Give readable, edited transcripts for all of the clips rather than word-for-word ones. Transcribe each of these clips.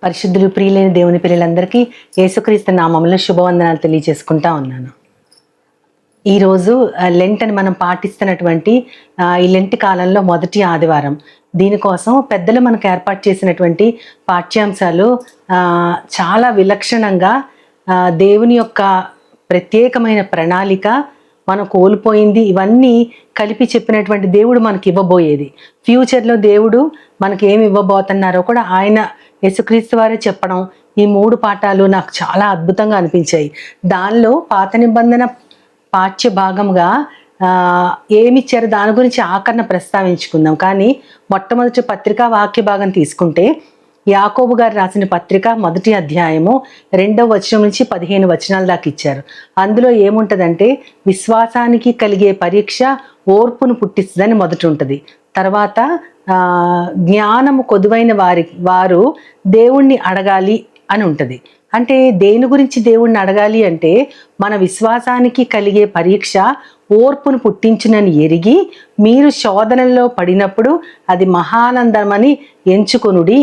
పరిశుద్ధులు ప్రియులైన దేవుని పిల్లలందరికీ యేసుక్రీస్తు నామములో శుభవందనాలు తెలియజేసుకుంటా ఉన్నాను. ఈరోజు లెంట్ అని మనం పాటిస్తున్నటువంటి ఈ లెంట్ కాలంలో మొదటి ఆదివారం. దీనికోసం పెద్దలు మనకు ఏర్పాటు చేసినటువంటి పాఠ్యాంశాలు చాలా విలక్షణంగా దేవుని యొక్క ప్రత్యేకమైన ప్రణాళిక, మనం కోల్పోయింది, ఇవన్నీ కలిపి చెప్పినటువంటి దేవుడు మనకి ఇవ్వబోయేది. ఫ్యూచర్లో దేవుడు మనకి ఏమి ఇవ్వబోతున్నారో కూడా ఆయన యేసుక్రీస్తు వారే చెప్పడం, ఈ 3 పాఠాలు నాకు చాలా అద్భుతంగా అనిపించాయి. దానిలో పాత నిబంధన పాఠ్య భాగంగా ఏమిచ్చారు దాని గురించి ఆఖరణ ప్రస్తావించుకుందాం. కానీ మొట్టమొదటి పత్రికా వాక్య భాగం తీసుకుంటే యాకోబు గారు రాసిన పత్రిక 1వ అధ్యాయము 2వ వచనం నుంచి 15 వచనాల దాకా ఇచ్చారు. అందులో ఏముంటదంటే, విశ్వాసానికి కలిగే పరీక్ష ఓర్పును పుట్టిస్తుందని మొదట ఉంటుంది. తర్వాత జ్ఞానము కొదువైన వారు దేవుణ్ణి అడగాలి అని ఉంటుంది. అంటే దేని గురించి దేవుణ్ణి అడగాలి అంటే, మన విశ్వాసానికి కలిగే పరీక్ష ఓర్పును పుట్టించునని ఎరిగి మీరు శోధనలో పడినప్పుడు అది మహానందమని ఎంచుకొనుడి.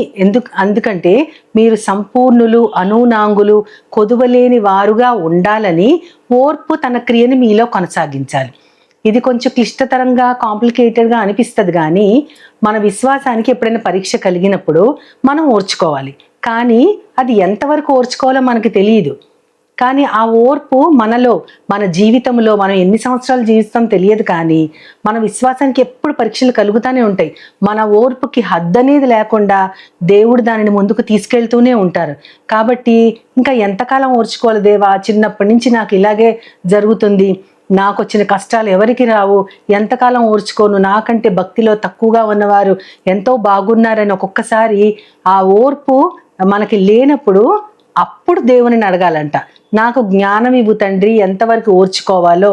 అందుకంటే మీరు సంపూర్ణులు, అనూనాంగులు, కొదువలేని వారుగా ఉండాలని ఓర్పు తన క్రియని మీలో కొనసాగించాలి. ఇది కొంచెం క్లిష్టతరంగా, కాంప్లికేటెడ్గా అనిపిస్తుంది. కానీ మన విశ్వాసానికి ఎప్పుడైనా పరీక్ష కలిగినప్పుడు మనం ఓర్చుకోవాలి. కానీ అది ఎంతవరకు ఓర్చుకోవాలో మనకి తెలియదు. కానీ ఆ ఓర్పు మనలో, మన జీవితంలో మనం ఎన్ని సంవత్సరాలు జీవిస్తాం తెలియదు. కానీ మన విశ్వాసానికి ఎప్పుడు పరీక్షలు కలుగుతూనే ఉంటాయి. మన ఓర్పుకి హద్దు అనేది లేకుండా దేవుడు దానిని ముందుకు తీసుకెళ్తూనే ఉంటారు. కాబట్టి ఇంకా ఎంతకాలం ఓర్చుకోవాలి దేవా, చిన్నప్పటి నుంచి నాకు ఇలాగే జరుగుతుంది, నాకు వచ్చిన కష్టాలు ఎవరికి రావు, ఎంతకాలం ఓర్చుకోను, నాకంటే భక్తిలో తక్కువగా ఉన్నవారు ఎంతో బాగున్నారని ఒక్కొక్కసారి ఆ ఓర్పు మనకి లేనప్పుడు అప్పుడు దేవుని అడగాలంట. నాకు జ్ఞానం ఇవ్వు తండ్రి, ఎంతవరకు ఓర్చుకోవాలో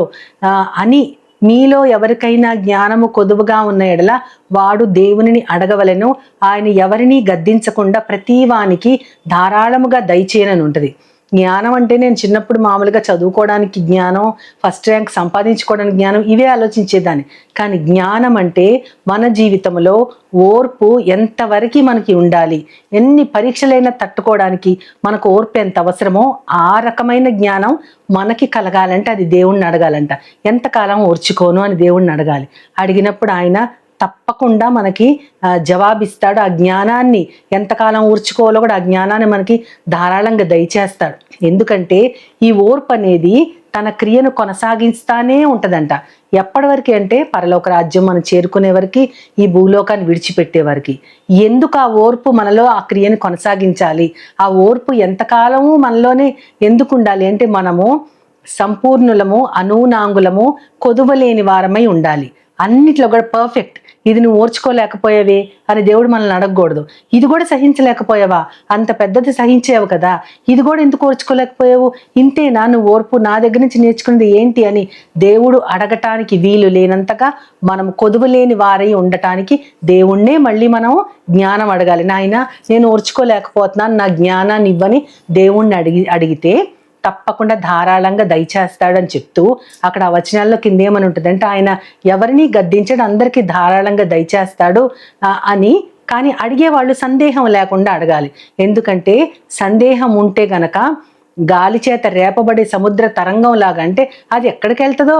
అని. మీలో ఎవరికైనా జ్ఞానము కొదువుగా ఉన్న ఎడల వాడు దేవునిని అడగవలెను, ఆయన ఎవరిని గద్దించకుండా ప్రతి వానికి ధారాళముగా దయచేయనని ఉంటుంది. జ్ఞానం అంటే నేను చిన్నప్పుడు మామూలుగా చదువుకోవడానికి జ్ఞానం, ఫస్ట్ ర్యాంక్ సంపాదించుకోవడానికి జ్ఞానం, ఇవే ఆలోచించేదాన్ని. కానీ జ్ఞానం అంటే మన జీవితంలో ఓర్పు ఎంతవరకు మనకి ఉండాలి, ఎన్ని పరీక్షలైనా తట్టుకోవడానికి మనకు ఓర్పు ఎంత అవసరమో ఆ రకమైన జ్ఞానం మనకి కలగాలంటే అది దేవుణ్ణి అడగాలంట. ఎంతకాలం ఓర్చుకోను అని దేవుణ్ణి అడగాలి. అడిగినప్పుడు ఆయన తప్పకుండా మనకి జవాబిస్తాడు. ఆ జ్ఞానాన్ని ఎంతకాలం ఊర్చుకోవాలో కూడా ఆ జ్ఞానాన్ని మనకి ధారాళంగా దయచేస్తాడు. ఎందుకంటే ఈ ఓర్పు అనేది తన క్రియను కొనసాగిస్తానే ఉంటుందంట. ఎప్పటి వరకు అంటే పరలోక రాజ్యం మనం చేరుకునే వరకు, ఈ భూలోకాన్ని విడిచిపెట్టే వరకు. ఎందుకు ఆ ఓర్పు మనలో ఆ క్రియను కొనసాగించాలి? ఆ ఓర్పు ఎంతకాలము మనలోనే ఎందుకు ఉండాలి అంటే, మనము సంపూర్ణులము, అనూనాంగులము, కొదువలేని వారమై ఉండాలి. అన్నిట్లో కూడా పర్ఫెక్ట్. ఇది నువ్వు ఓర్చుకోలేకపోయావే అని దేవుడు మనల్ని అడగకూడదు. ఇది కూడా సహించలేకపోయావా, అంత పెద్దది సహించావు కదా, ఇది కూడా ఎందుకు ఓర్చుకోలేకపోయావు, ఇంతేనా నువ్వు ఓర్పు, నా దగ్గర నుంచి నేర్చుకున్నది ఏంటి అని దేవుడు అడగటానికి వీలు లేనంతగా మనం కొదువలేని వారై ఉండటానికి దేవుణ్ణే మళ్ళీ మనం జ్ఞానం అడగాలి. నాయన నేను ఓర్చుకోలేకపోతున్నాను, నా జ్ఞానాన్ని ఇవ్వని దేవుణ్ణి అడిగితే తప్పకుండా ధారాళంగా దయచేస్తాడని చెప్తూ అక్కడ ఆ వచనాల్లో కింద ఏమని ఉంటుందంటే, ఆయన ఎవరిని గద్దించడు, అందరికీ ధారాళంగా దయచేస్తాడు అని. కానీ అడిగేవాళ్ళు సందేహం లేకుండా అడగాలి. ఎందుకంటే సందేహం ఉంటే గనక గాలి చేత రేపబడే సముద్ర తరంగం లాగా, అంటే అది ఎక్కడికి వెళ్తుందో,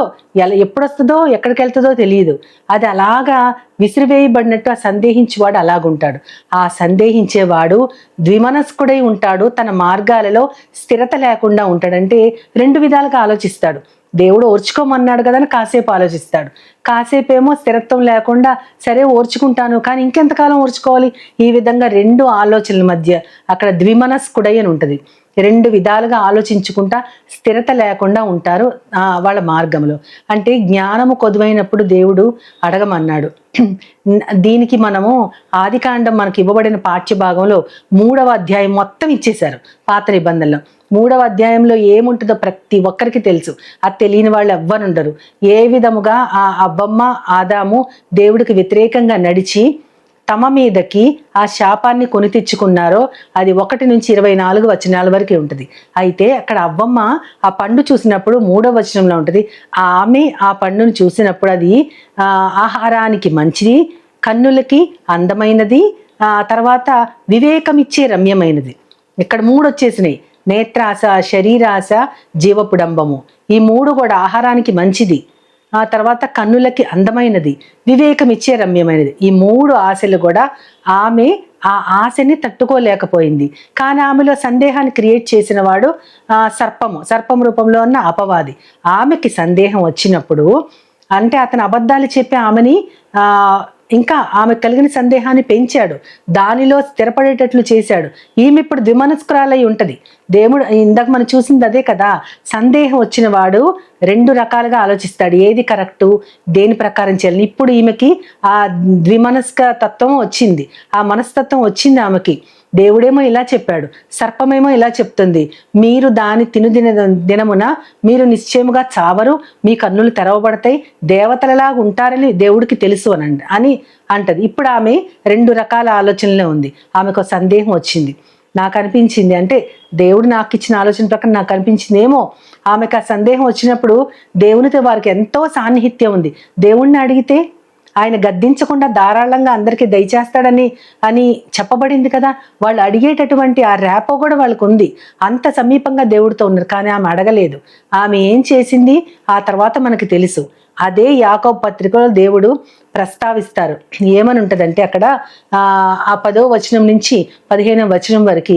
ఎప్పుడు వస్తుందో, ఎక్కడికి వెళ్తుందో తెలియదు. అది అలాగా విసిరివేయబడినట్టు ఆ సందేహించేవాడు అలాగుంటాడు. ఆ సందేహించేవాడు ద్విమనస్కుడై ఉంటాడు, తన మార్గాలలో స్థిరత లేకుండా ఉంటాడంటే 2 విధాలుగా ఆలోచిస్తాడు. దేవుడు ఓర్చుకోమన్నాడు కదా అని కాసేపు ఆలోచిస్తాడు, కాసేపు ఏమో స్థిరత్వం లేకుండా సరే ఓర్చుకుంటాను కానీ ఇంకెంతకాలం ఓర్చుకోవాలి. ఈ విధంగా 2 ఆలోచనల మధ్య అక్కడ ద్విమనస్కుడై అని ఉంటుంది. 2 విధాలుగా ఆలోచించుకుంటా స్థిరత లేకుండా ఉంటారు వాళ్ళ మార్గంలో. అంటే జ్ఞానము కొదువైనప్పుడు దేవుడు అడగమన్నాడు. దీనికి మనము ఆదికాండం మనకి ఇవ్వబడిన పాఠ్య భాగంలో 3వ అధ్యాయం మొత్తం ఇచ్చేశారు. పాత నిబంధనలో 3వ అధ్యాయంలో ఏముంటుందో ప్రతి ఒక్కరికి తెలుసు. అది తెలియని వాళ్ళు ఎవ్వరుండరు. ఏ విధముగా ఆ అవ్వమ్మ ఆదాము దేవుడికి వ్యతిరేకంగా నడిచి తమ మీదకి ఆ శాపాన్ని కొని తెచ్చుకున్నారో అది 1 నుంచి 24 వచనాల వరకు ఉంటుంది. అయితే అక్కడ అవ్వమ్మ ఆ పండు చూసినప్పుడు 3వ వచనంలో ఉంటుంది, ఆమె ఆ పండును చూసినప్పుడు అది ఆహారానికి మంచిది, కన్నులకి అందమైనది, తర్వాత వివేకం ఇచ్చే రమ్యమైనది. ఇక్కడ 3 వచ్చేసినాయి. నేత్రాస, శరీరాస, జీవపుడంబము. ఈ 3 కూడా ఆహారానికి మంచిది. ఆ తర్వాత కన్నులకి అందమైనది, వివేకం ఇచ్చే రమ్యమైనది. ఈ 3 ఆశలు కూడా ఆమె ఆ ఆశని తట్టుకోలేకపోయింది. కానీ ఆమెలో సందేహాన్ని క్రియేట్ చేసిన వాడు సర్పం రూపంలో ఉన్న అపవాది. ఆమెకి సందేహం వచ్చినప్పుడు, అంటే అతను అబద్ధాలు చెప్పి ఆమెని ఇంకా ఆమె కలిగిన సందేహాన్ని పెంచాడు, దానిలో స్థిరపడేటట్లు చేశాడు. ఈమె ఇప్పుడు ద్విమనస్కురాలై ఉంటది. దేవుడు ఇందాక మనం చూసింది అదే కదా, సందేహం వచ్చిన వాడు 2 రకాలుగా ఆలోచిస్తాడు, ఏది కరెక్టు, దేని ప్రకారం చేయాలి. ఇప్పుడు ఈమెకి ఆ ద్విమనస్క తత్వం వచ్చింది, ఆ మనస్తత్వం వచ్చింది ఆమెకి. దేవుడేమో ఇలా చెప్పాడు, సర్పమేమో ఇలా చెప్తుంది, మీరు దాని దినమున మీరు నిశ్చయముగా చావరు, మీ కన్నులు తెరవబడతాయి, దేవతలలాగా ఉంటారని దేవుడికి తెలుసు అని అంటది. ఇప్పుడు ఆమె 2 రకాల ఆలోచనలే ఉంది. ఆమెకు సందేహం వచ్చింది. నాకు అనిపించింది, అంటే దేవుడు నాకు ఇచ్చిన ఆలోచన ప్రకారం నాకు అనిపించింది ఏమో, ఆమెకు ఆ సందేహం వచ్చినప్పుడు దేవునితో వారికి ఎంతో సాన్నిహిత్యం ఉంది. దేవుణ్ణి అడిగితే ఆయన గద్దించకుండా ధారాళంగా అందరికీ దయచేస్తాడని చెప్పబడింది కదా. వాళ్ళు అడిగేటటువంటి ఆ రేపో కూడా వాళ్ళకు ఉంది, అంత సమీపంగా దేవుడితో ఉన్నారు. కానీ ఆమె అడగలేదు. ఆమె ఏం చేసింది ఆ తర్వాత మనకు తెలుసు. అదే యాకోబు పత్రికలో దేవుడు ప్రస్తావిస్తారు. ఏమని ఉంటదంటే అక్కడ ఆ 10వ వచనం నుంచి 15వ వచనం వరకు,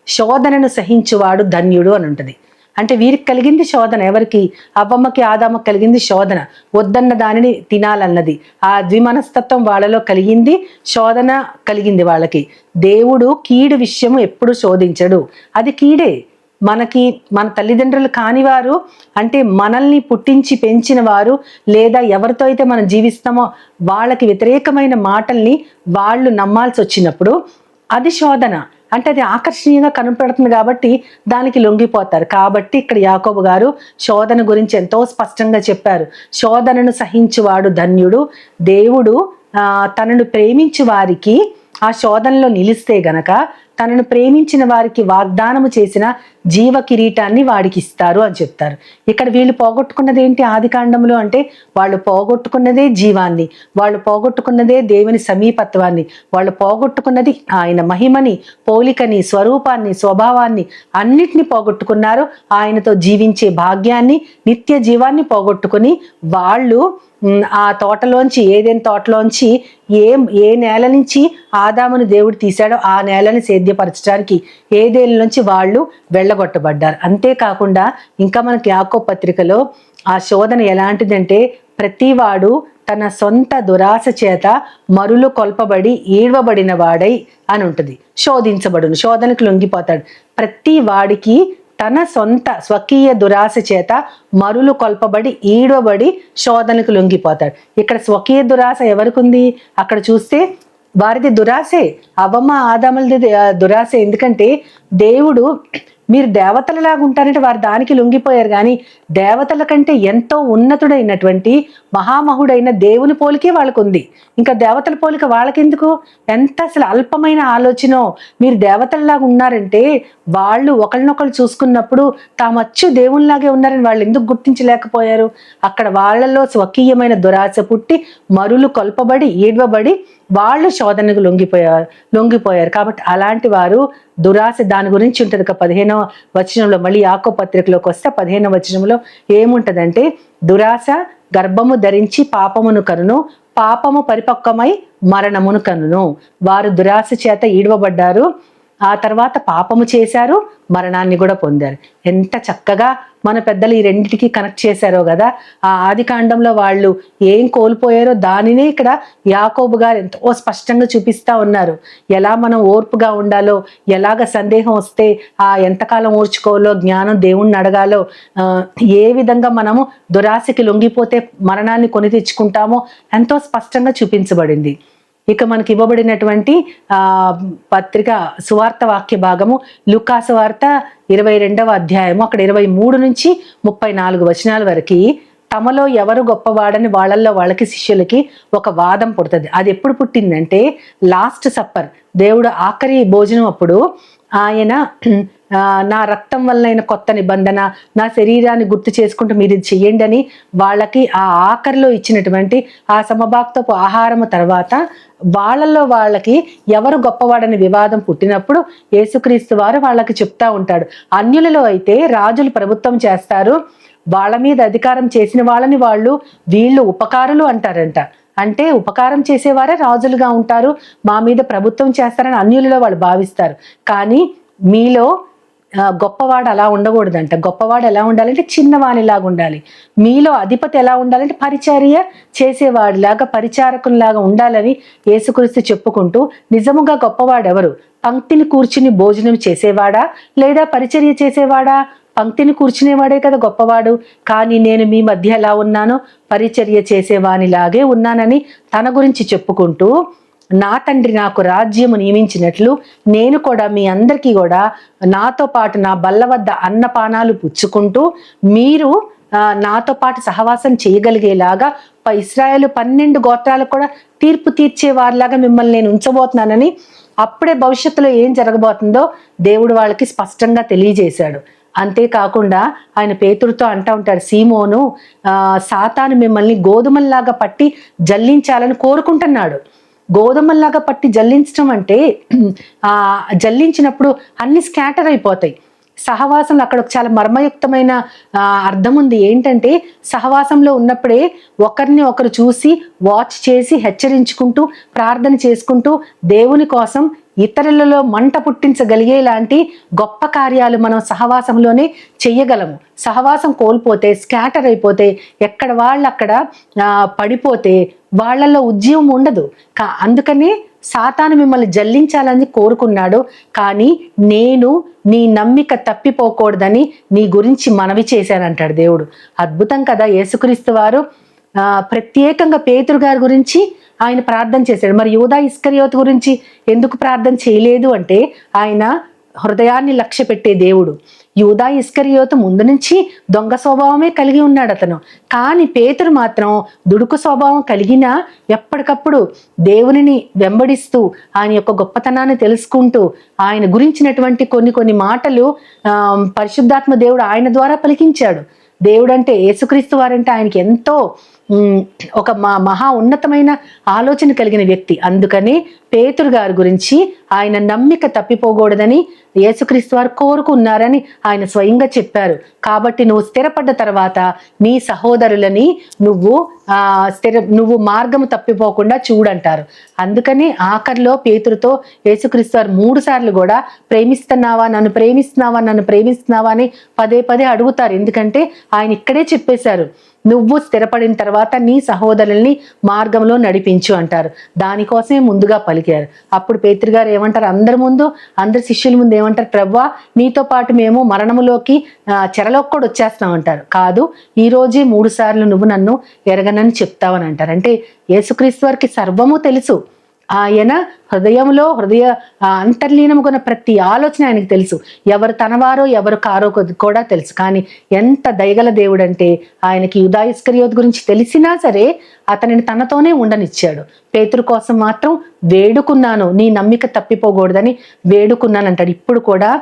శోధనను సహించువాడు ధన్యుడు అని ఉంటది. అంటే వీరికి కలిగింది శోధన. ఎవరికి? అవ్వమ్మకి ఆదామకి కలిగింది శోధన, వద్దన్న దానిని తినాలన్నది. ఆ ద్విమనస్తత్వం వాళ్ళలో కలిగింది, శోధన కలిగింది వాళ్ళకి. దేవుడు కీడు విషయము ఎప్పుడు శోధించడు, అది కీడే. మన తల్లిదండ్రులు కానివారు, అంటే మనల్ని పుట్టించి పెంచిన వారు, లేదా ఎవరితో అయితే మనం జీవిస్తామో వాళ్ళకి వ్యతిరేకమైన మాటల్ని వాళ్ళు నమ్మాల్సి వచ్చినప్పుడు అది శోధన. అంటే అది ఆకర్షణీయంగా కనపడుతుంది కాబట్టి దానికి లొంగిపోతారు. కాబట్టి ఇక్కడ యాకోబు గారు శోధన గురించి ఎంతో స్పష్టంగా చెప్పారు. శోధనను సహించువాడు ధన్యుడు. దేవుడు తనను ప్రేమించు వారికి ఆ శోధనలో నిలిస్తే గనక తనను ప్రేమించిన వారికి వాగ్దానము చేసిన జీవ కిరీటాన్ని వాడికి ఇస్తారు అని చెప్తారు. ఇక్కడ వీళ్ళు పోగొట్టుకున్నది ఏంటి ఆది కాండంలో అంటే, వాళ్ళు పోగొట్టుకున్నదే జీవాన్ని, వాళ్ళు పోగొట్టుకున్నదే దేవుని సమీపత్వాన్ని, వాళ్ళు పోగొట్టుకున్నది ఆయన మహిమని, పోలికని, స్వరూపాన్ని, స్వభావాన్ని అన్నిటినీ పోగొట్టుకున్నారు. ఆయనతో జీవించే భాగ్యాన్ని, నిత్య జీవాన్ని పోగొట్టుకుని వాళ్ళు ఆ తోటలోంచి, ఏదైనా తోటలోంచి ఏ నేల నుంచి ఆదామును దేవుడు తీశాడో ఆ నేలని సేద్యపరచడానికి ఏదేళ్ళ నుంచి వాళ్ళు వెళ్ళగొట్టబడ్డారు. అంతేకాకుండా ఇంకా మనకి యాకోబు పత్రికలో ఆ శోధన ఎలాంటిదంటే, ప్రతివాడు తన సొంత దురాశ చేత మరులు కొల్పబడి ఈడ్వబడిన వాడై అని ఉంటుంది. శోధించబడును, శోధనకు లొంగిపోతాడు. ప్రతి వాడికి తన సొంత స్వకీయ దురాశ చేత మరులు కొల్పబడి ఈడవబడి శోధనకు లొంగిపోతాడు. ఇక్కడ స్వకీయ దురాశ ఎవరికి ఉంది? అక్కడ చూస్తే వారిది దురాశే, అవ్వమ్మ ఆదాములది దురాశే. ఎందుకంటే దేవుడు మీరు దేవతలలాగా ఉంటారంటే వారు దానికి లొంగిపోయారు. కానీ దేవతల కంటే ఎంతో ఉన్నతుడైనటువంటి మహామహుడైన దేవుని పోలికే వాళ్ళకు ఉంది. ఇంకా దేవతల పోలిక వాళ్ళకెందుకు? ఎంత అసలు అల్పమైన ఆలోచన. మీరు దేవతలలాగా ఉన్నారంటే వాళ్ళు ఒకరినొకరు చూసుకున్నప్పుడు తామచ్చు దేవునిలాగే ఉన్నారని వాళ్ళు ఎందుకు గుర్తించలేకపోయారు? అక్కడ వాళ్ళలో స్వకీయమైన దురాశ పుట్టి మరులు కొల్పబడి ఈడ్వబడి వాళ్ళు శోధనకు లొంగిపోయారు. కాబట్టి అలాంటి వారు దురాశ దాని గురించి ఉంటుంది. 15వ వచనంలో మళ్ళీ యాకోబు పత్రికలోకి వస్తే 15వ వచనంలో ఏముంటదంటే, దురాశ గర్భము ధరించి పాపమును కనును, పాపము పరిపక్వమై మరణమును కనును. వారు దురాశ చేత ఈడవబడ్డారు, ఆ తర్వాత పాపము చేశారు, మరణాన్ని కూడా పొందారు. ఎంత చక్కగా మన పెద్దలు ఈ రెండింటికి కనెక్ట్ చేశారో కదా. ఆ ఆది కాండంలో వాళ్ళు ఏం కోల్పోయారో దానినే ఇక్కడ యాకోబు గారు ఎంతో స్పష్టంగా చూపిస్తా ఉన్నారు. ఎలా మనం ఓర్పుగా ఉండాలో, ఎలాగ సందేహం వస్తే ఎంతకాలం ఓర్చుకోవాలో, జ్ఞానం దేవుణ్ణి అడగాలో, ఏ విధంగా మనము దురాశకి లొంగిపోతే మరణాన్ని కొని తెచ్చుకుంటామో ఎంతో స్పష్టంగా చూపించబడింది. ఇక మనకి ఇవ్వబడినటువంటి పత్రిక సువార్త వాక్య భాగము లూకాసు వార్త 22వ అధ్యాయము, అక్కడ 23 నుంచి 34 వచనాల వరకు, తమలో ఎవరు గొప్పవాడని వాళ్ళల్లో వాళ్ళకి శిష్యులకి ఒక వాదం పుడుతుంది. అది ఎప్పుడు పుట్టిందంటే, లాస్ట్ సప్పర్, దేవుడు ఆఖరి భోజనం అప్పుడు ఆయన నా రక్తం వలన కొత్త నిబంధన, నా శరీరాన్ని గుర్తు చేసుకుంటూ మీరు ఇది చెయ్యండి అని వాళ్ళకి ఆ ఆఖరిలో ఇచ్చినటువంటి ఆ సమభాక్తపు ఆహారము తర్వాత వాళ్ళల్లో వాళ్ళకి ఎవరు గొప్పవాడని వివాదం పుట్టినప్పుడు యేసుక్రీస్తు వారు వాళ్ళకి చెప్తా ఉంటాడు. అన్యులలో అయితే రాజులు ప్రభుత్వం చేస్తారు, వాళ్ళ మీద అధికారం చేసిన వాళ్ళని వీళ్ళు ఉపకారులు అంటారంట. అంటే ఉపకారం చేసేవారే రాజులుగా ఉంటారు, మా మీద ప్రభుత్వం చేస్తారని అన్యులలో వాళ్ళు భావిస్తారు. కానీ మీలో గొప్పవాడు అలా ఉండకూడదంట. గొప్పవాడు ఎలా ఉండాలంటే చిన్నవానిలాగా ఉండాలి. మీలో అధిపతి ఎలా ఉండాలంటే పరిచర్య చేసేవాడిలాగా, పరిచారకునిలాగా ఉండాలని యేసుక్రీస్తు చెప్పుకుంటూ, నిజముగా గొప్పవాడు ఎవరు? పంక్తిని కూర్చుని భోజనం చేసేవాడా లేదా పరిచర్య చేసేవాడా? పంక్తిని కూర్చునేవాడే కదా గొప్పవాడు. కానీ నేను మీ మధ్య ఎలా ఉన్నానో పరిచర్య చేసేవానిలాగే ఉన్నానని తన గురించి చెప్పుకుంటూ, నా తండ్రి నాకు రాజ్యము నియమించినట్లు నేను కూడా మీ అందరికీ కూడా నాతో పాటు నా బల్ల వద్ద అన్నపానాలు పుచ్చుకుంటూ మీరు నాతో పాటు సహవాసం చేయగలిగేలాగా ఇశ్రాయేలు 12 గోత్రాలకు కూడా తీర్పు తీర్చే వారిలాగా మిమ్మల్ని నేను ఉంచబోతున్నానని, అప్పుడే భవిష్యత్తులో ఏం జరగబోతుందో దేవుడు వాళ్ళకి స్పష్టంగా తెలియజేశాడు. అంతేకాకుండా ఆయన పేతురుతో అంటా ఉంటాడు, సీమోను, సాతాను మిమ్మల్ని గోధుమల్లాగా పట్టి జల్లించాలని కోరుకుంటున్నాడు. గోధుమల్లాగా పట్టి జల్లించడం అంటే జల్లించినప్పుడు అన్ని స్కాటర్ అయిపోతాయి. సహవాసంలో అక్కడ చాలా మర్మయుక్తమైన అర్థం ఉంది. ఏంటంటే సహవాసంలో ఉన్నప్పుడే ఒకరిని ఒకరు చూసి వాచ్ చేసి హెచ్చరించుకుంటూ ప్రార్థన చేసుకుంటూ దేవుని కోసం ఇతరులలో మంట పుట్టించగలిగేలాంటి గొప్ప కార్యాలు మనం సహవాసంలోనే చెయ్యగలము. సహవాసం కోల్పోతే, స్కాటర్ అయిపోతే, ఎక్కడ వాళ్ళు అక్కడ పడిపోతే వాళ్ళల్లో ఉద్యమం ఉండదు. అందుకనే సాతాను మిమ్మల్ని జల్లించాలని కోరుకున్నాడు. కానీ నేను నీ నమ్మిక తప్పిపోకూడదని నీ గురించి మనవి చేశానంటాడు దేవుడు. అద్భుతం కదా. యేసుక్రీస్తు వారు ప్రత్యేకంగా పేతురు గారి గురించి ఆయన ప్రార్థన చేశాడు. మరి యూదా ఇస్కరియోతు గురించి ఎందుకు ప్రార్థన చేయలేదు అంటే, ఆయన హృదయాన్ని లక్ష్య పెట్టే దేవుడు. యూదా ఇస్కరియోతు ముందు నుంచి దొంగ స్వభావమే కలిగి ఉన్నాడు అతను. కానీ పేతురు మాత్రం దుడుకు స్వభావం కలిగినా ఎప్పటికప్పుడు దేవునిని వెంబడిస్తూ ఆయన యొక్క గొప్పతనాన్ని తెలుసుకుంటూ ఆయన గురించినటువంటి కొన్ని మాటలు పరిశుద్ధాత్మ దేవుడు ఆయన ద్వారా పలికించాడు. దేవుడు అంటే, యేసుక్రీస్తు వారంటే ఆయనకి ఎంతో ఒక మహా ఉన్నతమైన ఆలోచన కలిగిన వ్యక్తి. అందుకని పేతురు గారి గురించి ఆయన నమ్మిక తప్పిపోకూడదని యేసుక్రీస్తు వారు కోరుకున్నారని ఆయన స్వయంగా చెప్పారు. కాబట్టి నువ్వు స్థిరపడ్డ తర్వాత నీ సహోదరులని నువ్వు మార్గము తప్పిపోకుండా చూడంటారు. అందుకని ఆఖరిలో పేతురుతో యేసుక్రీస్తు వారు 3 సార్లు కూడా ప్రేమిస్తున్నావా, నన్ను ప్రేమిస్తున్నావా, నన్ను ప్రేమిస్తున్నావా అని పదే అడుగుతారు. ఎందుకంటే ఆయన ఇక్కడే చెప్పేశారు, నువ్వు స్థిరపడిన తర్వాత నీ సహోదరుల్ని మార్గంలో నడిపించు అంటారు. దానికోసమే ముందుగా పలికారు. అప్పుడు పేతురు గారు ఏమంటారు, అందరి శిష్యుల ముందు ఏమంటారు, ప్రభువా నీతో పాటు మేము మరణములోకి చెరలోకి కూడా వచ్చేస్తాం అంటారు. కాదు, ఈ రోజే 3 సార్లు నువ్వు నన్ను ఎరగనని చెప్తావని అంటారు. అంటే యేసుక్రీస్తు వారికి సర్వము తెలుసు. ఆయన హృదయ అంతర్లీనముకున్న ప్రతి ఆలోచన ఆయనకు తెలుసు. ఎవరు తనవారో ఎవరు కారో కూడా తెలుసు. కానీ ఎంత దయగల దేవుడు అంటే, ఆయనకి యూదా ఇస్కరియోతు గురించి తెలిసినా సరే అతనిని తనతోనే ఉండనిచ్చాడు. పేతురు కోసం మాత్రం వేడుకున్నాను, నీ నమ్మిక తప్పిపోకూడదని వేడుకున్నాను అంటాడు. ఇప్పుడు కూడా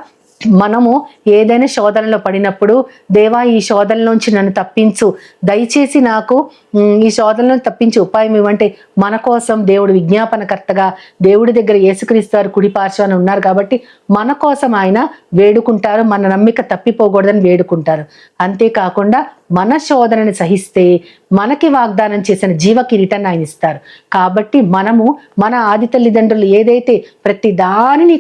మనము ఏదైనా శోధనలో పడినప్పుడు, దేవా ఈ శోధనలోంచి నన్ను తప్పించు, దయచేసి నాకు ఈ శోధనలో తప్పించి ఉపాయం ఇవ్వంటే, మన కోసం దేవుడు విజ్ఞాపనకర్తగా దేవుడి దగ్గర యేసుక్రీస్తు వారు కుడి పార్శ్వాన ఉన్నారు కాబట్టి మన కోసం ఆయన వేడుకుంటారు, మన నమ్మిక తప్పిపోకూడదని వేడుకుంటారు. అంతేకాకుండా మన శోధనని సహిస్తే మనకి వాగ్దానం చేసిన జీవ కిరీటాన్ని ఆయన ఇస్తారు. కాబట్టి మనము మన ఆది తల్లిదండ్రులు ఏదైతే ప్రతి దానిని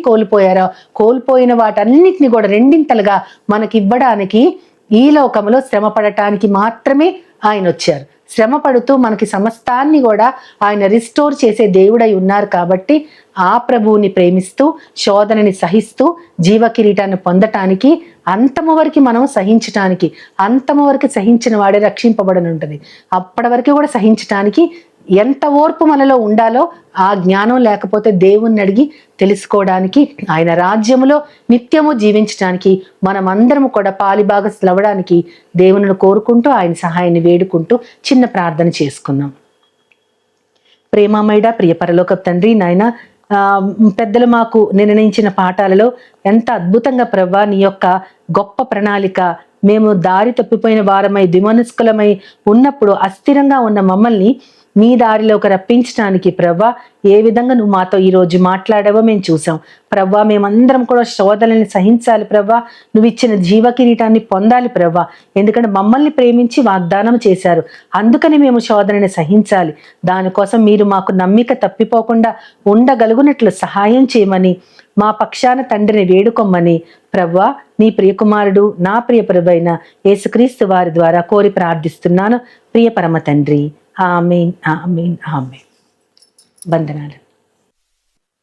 కోల్పోయిన వాటన్నిటిని కూడా రెండింతలుగా మనకి ఇవ్వడానికి ఈ లోకంలో శ్రమ పడటానికి మాత్రమే ఆయన వచ్చారు. శ్రమ పడుతూ మనకి సమస్తాన్ని కూడా ఆయన రిస్టోర్ చేసే దేవుడై ఉన్నారు. కాబట్టి ఆ ప్రభువుని ప్రేమిస్తూ శోధనని సహిస్తూ జీవ కిరీటాన్ని పొందటానికి, అంతము వరకు మనం సహించటానికి, అంతము వరకు సహించిన వాడే రక్షింపబడని ఉంటుంది. అప్పటి వరకు కూడా సహించటానికి ఎంత ఓర్పు మనలో ఉండాలో ఆ జ్ఞానం లేకపోతే దేవుణ్ణి అడిగి తెలుసుకోవడానికి, ఆయన రాజ్యములో నిత్యము జీవించడానికి, మనమందరము కూడా పాలిభాగస్తులు అవ్వడానికి దేవుని కోరుకుంటూ ఆయన సహాయాన్ని వేడుకుంటూ చిన్న ప్రార్థన చేసుకుందాం. ప్రేమమయుడా, ప్రియ పరలోకపు తండ్రి, నాయన పెద్దలు మాకు నిర్ణయించిన పాఠాలలో ఎంత అద్భుతంగా ప్రభా నీ యొక్క గొప్ప ప్రణాళిక, మేము దారి తప్పిపోయిన వారమై ద్విమనస్కులమై ఉన్నప్పుడు అస్థిరంగా ఉన్న మమ్మల్ని నీ దారిలోకి రప్పించడానికి ప్రవ్వా ఏ విధంగా నువ్వు మాతో ఈరోజు మాట్లాడావో మేము చూసాం ప్రవ్వా. మేమందరం కూడా శోధనని సహించాలి ప్రవ్వా, నువ్వు ఇచ్చిన జీవ కిరీటాన్ని పొందాలి ప్రవ్వా. ఎందుకంటే మమ్మల్ని ప్రేమించి వాగ్దానం చేశారు, అందుకని మేము శోధనని సహించాలి. దానికోసం మీరు మాకు నమ్మిక తప్పిపోకుండా ఉండగలుగునట్లు సహాయం చేయమని మా పక్షాన తండ్రిని వేడుకొమ్మని ప్రవ్వా నీ ప్రియకుమారుడు నా ప్రియ ప్రభువైన యేసుక్రీస్తు వారి ద్వారా కోరి ప్రార్థిస్తున్నాను ప్రియ పరమ తండ్రి. ఆమేన్ ఆమేన్ ఆమేన్. వందనాలు.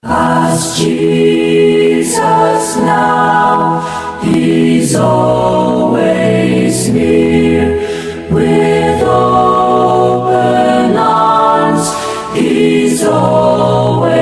As Jesus now, He's always near, with open arms, He's always